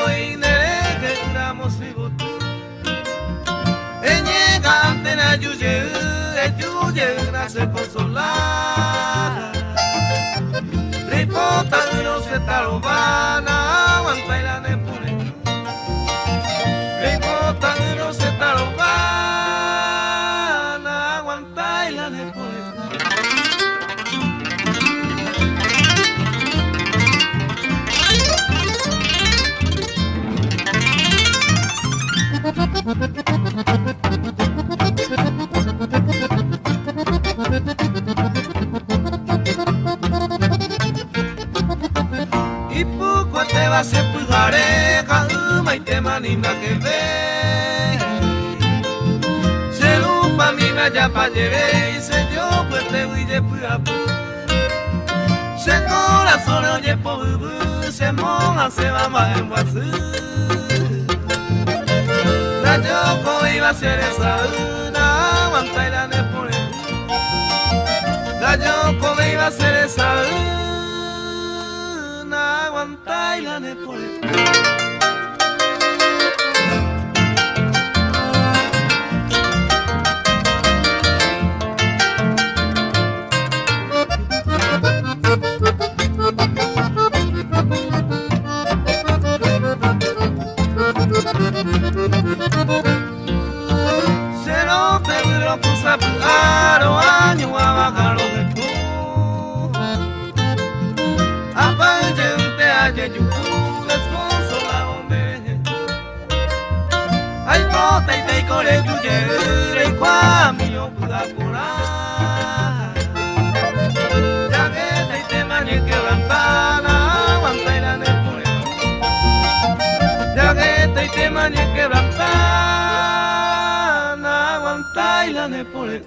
hoy nere que gramos y botu. Eñega antena yuye nace consolar. Ripota no se tarobana, aguanta y la nepure. Ripota no se tarobana, aguanta y la nepure. Y poco te va a ser pujare, calma y te manima que ve. Se lupa mi ya pa lleve y se yo pues te voy de purapu. Se corazón oye po bubu, se moja se va más en guasú. La yoco iba a ser esa una, aguanta y la nepone. La yoco iba a ser esa una, aguanta y la nepone. Aro año a bajar de tú. Apayente aye yuku desconsola donde. Ay pota y te core yuye y cuami yo puda curar. Ya que te mañe quebrantana aguanta y la nepure. Ya que te mañe quebrantana aguanta y la nepure.